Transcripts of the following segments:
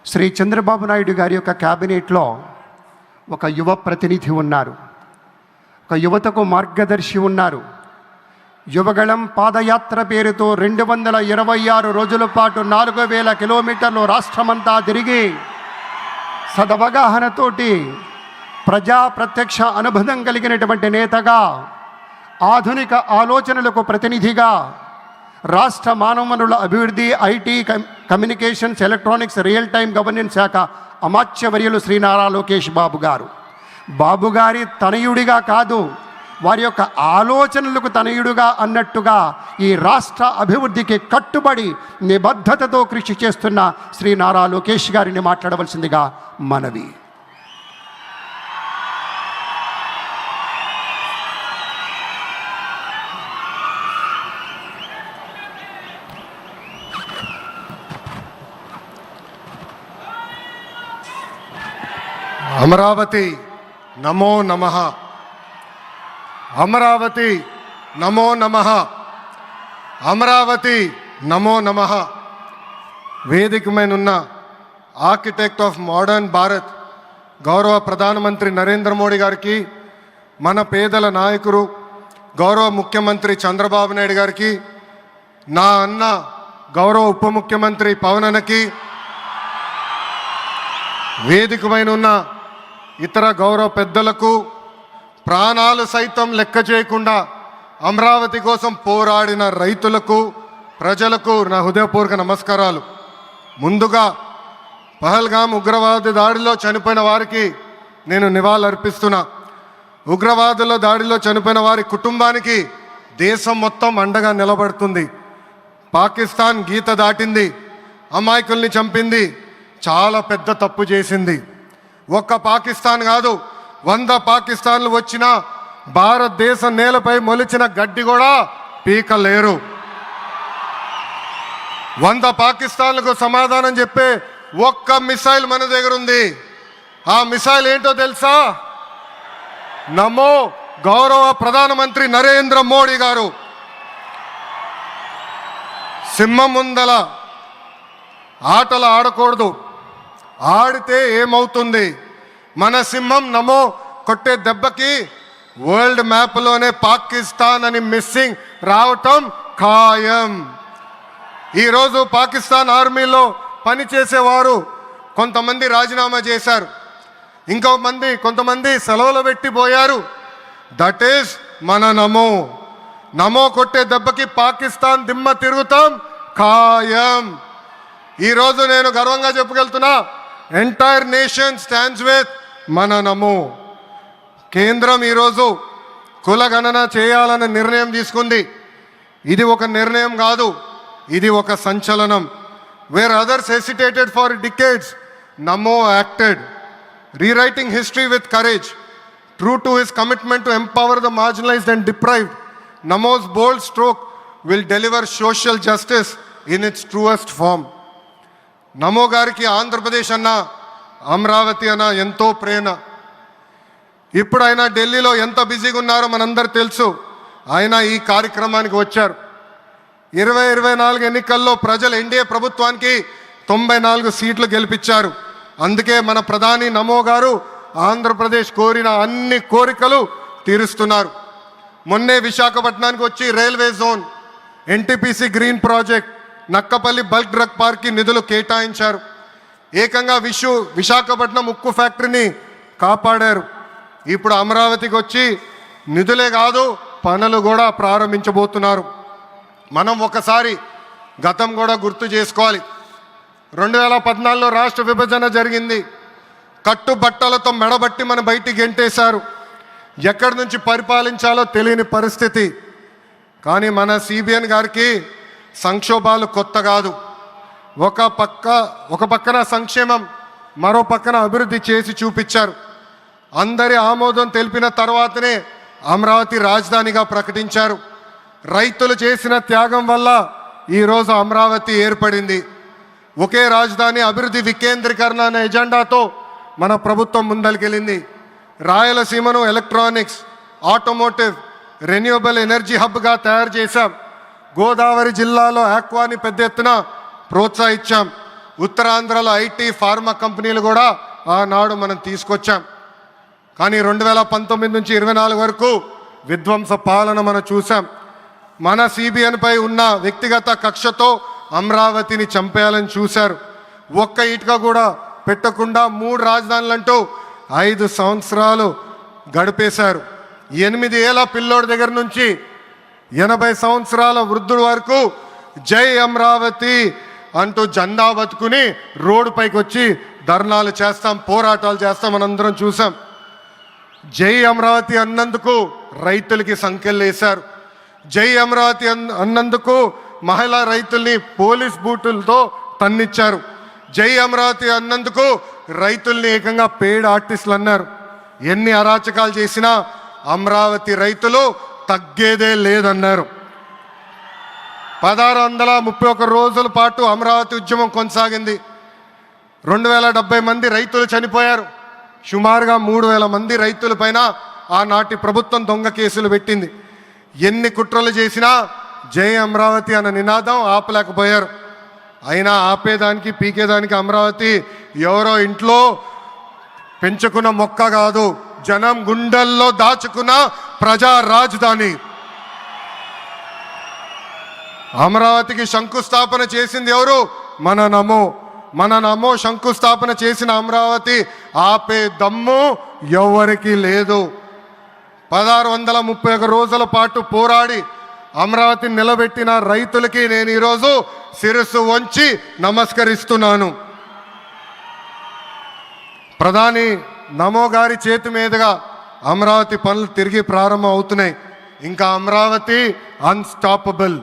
శ్రీ చంద్రబాబు నాయుడు గారి యొక్క క్యాబినెట్లో ఒక యువ ప్రతినిధి ఉన్నారు, ఒక యువతకు మార్గదర్శి ఉన్నారు. యువగళం పాదయాత్ర పేరుతో 226 రోజుల పాటు 4000 కిలోమీటర్లు రాష్ట్రమంతా తిరిగి సదవగాహనతోటి ప్రజా ప్రత్యక్ష అనుబంధం కలిగినటువంటి నేతగా, ఆధునిక ఆలోచనలకు ప్రతినిధిగా, రాష్ట్ర మానవ వనరుల అభివృద్ధి, IT, communications, electronics, real time governance శాఖ అమాత్యవర్యులు శ్రీ నారా లోకేష్ బాబు గారి తనయుడిగా కాదు, వారి యొక్క ఆలోచనలకు తనయుడుగా అన్నట్టుగా ఈ రాష్ట్ర అభివృద్ధికి కట్టుబడి నిబద్ధతతో కృషి చేస్తున్న శ్రీ నారా లోకేష్ గారిని మాట్లాడవలసిందిగా మనవి. అమరావతి నమో నమః, అమరావతి నమో నమః, అమరావతి నమో నమః. వేదిక మీద ఉన్న ఆర్కిటెక్ట్ ఆఫ్ మోడర్న్ భారత్ గౌరవ ప్రధానమంత్రి నరేంద్ర మోడీ గారికి, మన పేదల నాయకుడు గౌరవ ముఖ్యమంత్రి చంద్రబాబు నాయుడు గారికి, నా అన్న గౌరవ ఉప ముఖ్యమంత్రి పవన్ అన్నకి, వేదిక పైన ఉన్న ఇతర గౌరవ పెద్దలకు, ప్రాణాలు సైతం లెక్క చేయకుండా అమరావతి కోసం పోరాడిన రైతులకు, ప్రజలకు నా హృదయపూర్వక నమస్కారాలు. ముందుగా పహల్గామ్ ఉగ్రవాద దాడిలో చనిపోయిన వారికి నేను నివాళులర్పిస్తున్నా. ఉగ్రవాదుల దాడిలో చనిపోయిన వారి కుటుంబానికి దేశం మొత్తం అండగా నిలబడుతుంది. పాకిస్తాన్ గీత దాటింది, అమాయకుల్ని చంపింది, చాలా పెద్ద తప్పు చేసింది. ఒక్క పాకిస్తాన్ కాదు, 100 పాకిస్తాన్లు వచ్చినా భారతదేశ నేలపై మొలిచిన గడ్డి కూడా పీకలేరు. 100 పాకిస్తాన్లకు సమాధానం చెప్పే ఒక్క మిసైల్ మన దగ్గర ఉంది. ఆ మిసైల్ ఏంటో తెలుసా? నమో గౌరవ ప్రధానమంత్రి నరేంద్ర మోడీ గారు. సింహం ముందల ఆటలు ఆడకూడదు, ఆడితే ఏమవుతుంది? మన సింహం నమో కొట్టే దెబ్బకి వరల్డ్ మ్యాప్లోనే పాకిస్తాన్ అని మిస్సింగ్ రావటం ఖాయం. ఈరోజు పాకిస్తాన్ ఆర్మీలో పనిచేసేవారు కొంతమంది రాజీనామా చేశారు, కొంతమంది సెలవులు పెట్టిపోయారు. దట్ ఈస్ మన నమో కొట్టే దెబ్బకి పాకిస్తాన్ దిమ్మ తిరుగుతాం ఖాయం. ఈరోజు నేను గర్వంగా చెప్పగలుగుతున్నా, ఎంటైర్ నేషన్ స్టాండ్స్ విత్ మన నమో. కేంద్రం ఈరోజు కులగణన చేయాలన్న నిర్ణయం తీసుకుంది. ఇది ఒక నిర్ణయం కాదు, ఇది ఒక సంచలనం. Wear others hesitated for decades, Namo acted, rewriting history with courage. True to his commitment to empower the marginalised and deprived, Namo's bold stroke will deliver social justice in it's truest form. నమో గారికి ఆంధ్రప్రదేశ్ అన్న, అమరావతి అన్న ఎంతో ప్రేమ. ఇప్పుడు ఆయన ఢిల్లీలో ఎంత బిజీగా ఉన్నారో మనందరూ తెలుసు. ఆయన ఈ కార్యక్రమానికి వచ్చారు. 2024 ఎన్నికల్లో ప్రజలు ఎన్డీఏ ప్రభుత్వానికి 94 సీట్లు గెలిపించారు. అందుకే మన ప్రధాని నమో గారు ఆంధ్రప్రదేశ్ కోరిన అన్ని కోరికలు తీరుస్తున్నారు. మొన్నే విశాఖపట్నానికి వచ్చి railway zone, NTPC green project, Nakkapalli bulk drug పార్క్కి నిధులు కేటాయించారు. ఏకంగా విశాఖపట్నం ఉక్కు ఫ్యాక్టరీని కాపాడారు. ఇప్పుడు అమరావతికి వచ్చి నిధులే కాదు పనులు కూడా ప్రారంభించబోతున్నారు. మనం ఒకసారి గతం కూడా గుర్తు చేసుకోవాలి. 2014లో రాష్ట్ర విభజన జరిగింది. కట్టుబట్టలతో మెడబట్టి మన బయటికి గెంటేశారు. ఎక్కడి నుంచి పరిపాలించాలో తెలియని పరిస్థితి. కానీ మన సిబిఎన్ గారికి సంక్షోభాలు కొత్త కాదు. ఒక పక్కన సంక్షేమం, మరో పక్కన అభివృద్ధి చేసి చూపించారు. అందరి ఆమోదం తెలిపిన తర్వాతనే అమరావతి రాజధానిగా ప్రకటించారు. రైతులు చేసిన త్యాగం వల్ల ఈరోజు అమరావతి ఏర్పడింది. ఒకే రాజధాని, అభివృద్ధి వికేంద్రీకరణ అనే ఎజెండాతో మన ప్రభుత్వం ముందరికెళ్ళింది. రాయలసీమను ఎలక్ట్రానిక్స్, ఆటోమోటివ్, రెన్యూవబుల్ ఎనర్జీ హబ్గా తయారు చేశాం. గోదావరి జిల్లాలో ఆక్వాని పెద్ద ఎత్తున ప్రోత్సహించాం. ఉత్తరాంధ్రలో ఐటీ ఫార్మా కంపెనీలు కూడా ఆనాడు మనం తీసుకొచ్చాం. కానీ 2019 నుంచి 24 వరకు విధ్వంస పాలన మనం చూసాం. మన సిబిఎన్పై ఉన్న వ్యక్తిగత కక్షతో అమరావతిని చంపేయాలని చూశారు. ఒక్క ఇటుక కూడా పెట్టకుండా 3 రాజధానులంటూ 5 సంవత్సరాలు గడిపేశారు. 8 ఏళ్ల పిల్లోడి దగ్గర నుంచి 80 సంవత్సరాల వృద్ధుల వరకు జై అమరావతి అంటూ జెండా బతుకుని రోడ్డు పైకి వచ్చి ధర్నాలు చేస్తాం, పోరాటాలు చేస్తాం మనందరం చూసాం. జై అమరావతి అన్నందుకు రైతులకి సంఖ్యలు వేశారు. జై అమరావతి అన్నందుకు మహిళా రైతుల్ని పోలీస్ బూటులతో తన్నిచ్చారు. జై అమరావతి అన్నందుకు రైతుల్ని ఏకంగా పేడ్ ఆర్టిస్టులు అన్నారు. ఎన్ని అరాచకాలు చేసినా అమరావతి రైతులు తగ్గేదే లేదన్నారు. 1631 రోజుల పాటు అమరావతి ఉద్యమం కొనసాగింది. 2070 మంది రైతులు చనిపోయారు. సుమారుగా 3000 మంది రైతుల పైన ఆనాటి ప్రభుత్వం దొంగ కేసులు పెట్టింది. ఎన్ని కుట్రలు చేసినా జై అమరావతి అన్న నినాదం ఆపలేకపోయారు. అయినా ఆపేదానికి పీకేదానికి అమరావతి ఎవరో ఇంట్లో పెంచుకున్న మొక్క కాదు, జనం గుండెల్లో దాచుకున్న ప్రజా రాజధాని. అమరావతికి శంకుస్థాపన చేసింది ఎవరు? మన నమో శంకుస్థాపన చేసిన అమరావతి ఆపే దమ్ము ఎవరికి లేదు. 1631 రోజుల పాటు పోరాడి అమరావతిని నిలబెట్టిన రైతులకి నేను ఈరోజు శిరస్సు వంచి నమస్కరిస్తున్నాను. ప్రధాని నమో గారి చేతి మీదుగా అమరావతి పనులు తిరిగి ప్రారంభం అవుతున్నాయి. ఇంకా అమరావతి అన్స్టాపబుల్.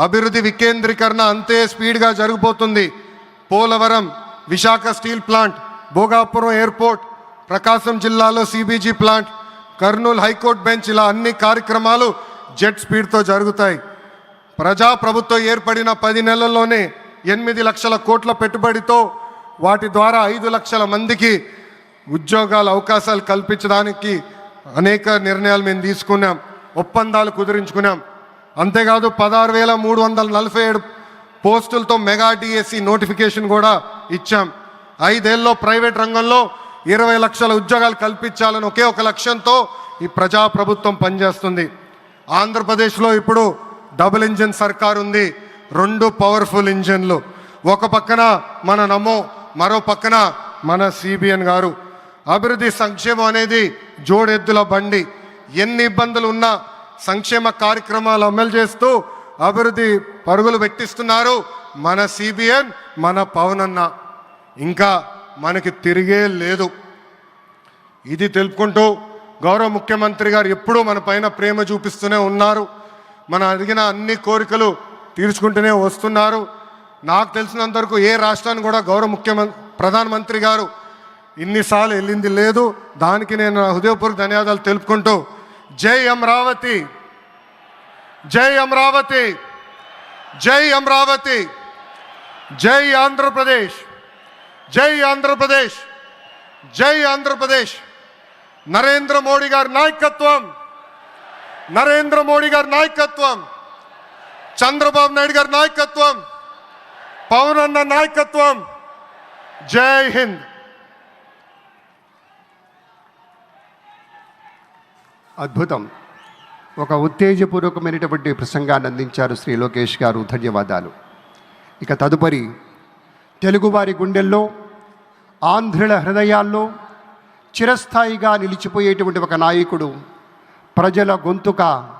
అభివృద్ధి వికేంద్రీకరణ అంతే స్పీడ్గా జరిగిపోతుంది. Polavaram, Visakha steel plant, Bhogapuram airport, Prakasam జిల్లాలో CBG plant, Kurnool high court bench, ఇలా అన్ని కార్యక్రమాలు జెట్ స్పీడ్తో జరుగుతాయి. ప్రజాప్రభుత్వం ఏర్పడిన 10 నెలల్లోనే 8 లక్షల కోట్ల పెట్టుబడితో వాటి ద్వారా 5 లక్షల మందికి ఉద్యోగాల అవకాశాలు కల్పించడానికి అనేక నిర్ణయాలు మేము తీసుకున్నాం, ఒప్పందాలు కుదిరించుకున్నాం. అంతేకాదు 16,347 పోస్టులతో మెగా డిఎస్సి నోటిఫికేషన్ కూడా ఇచ్చాం. 5 ఏళ్ళలో ప్రైవేట్ రంగంలో 20 లక్షల ఉద్యోగాలు కల్పించాలని ఒకే ఒక లక్ష్యంతో ఈ ప్రజాప్రభుత్వం పనిచేస్తుంది. ఆంధ్రప్రదేశ్లో ఇప్పుడు డబుల్ ఇంజిన్ సర్కార్ ఉంది. 2 పవర్ఫుల్ ఇంజిన్లు. ఒక పక్కన మన నమో, మరో పక్కన మన సిబిఎన్ గారు. అభివృద్ధి సంక్షేమం అనేది జోడెద్దుల బండి. ఎన్ని ఇబ్బందులు ఉన్నా సంక్షేమ కార్యక్రమాలు అమలు చేస్తూ అభివృద్ధి పరుగులు పెట్టిస్తున్నారు మన సిబిఎన్, మన పవన్ అన్న. ఇంకా మనకి తిరిగే లేదు. ఇది తెలుపుకుంటూ గౌరవ ముఖ్యమంత్రి గారు ఎప్పుడూ మన పైన ప్రేమ చూపిస్తూనే ఉన్నారు. మనం అడిగిన అన్ని కోరికలు తీర్చుకుంటూనే వస్తున్నారు. నాకు తెలిసినంత వరకు ఏ రాష్ట్రాన్ని కూడా గౌరవ ప్రధానమంత్రి గారు ఇన్నిసార్లు వెళ్ళింది లేదు. దానికి నేను హృదయపూర్వక ధన్యవాదాలు తెలుపుకుంటూ జై అమరావతి, జై అమరావతి, జై అమరావతి, జై ఆంధ్రప్రదేశ్, జై ఆంధ్రప్రదేశ్, జై ఆంధ్రప్రదేశ్. నరేంద్ర మోడీ గారి నాయకత్వం, నరేంద్ర మోడీ గారి నాయకత్వం, చంద్రబాబు నాయుడు గారి నాయకత్వం, పవన్ అన్న నాయకత్వం. జై హింద్. అద్భుతం. ఒక ఉత్తేజపూర్వకమైనటువంటి ప్రసంగాన్ని అందించారు శ్రీ లోకేష్ గారు. ధన్యవాదాలు. ఇక తదుపరి తెలుగువారి గుండెల్లో, ఆంధ్రుల హృదయాల్లో చిరస్థాయిగా నిలిచిపోయేటువంటి ఒక నాయకుడు, ప్రజల గొంతుక,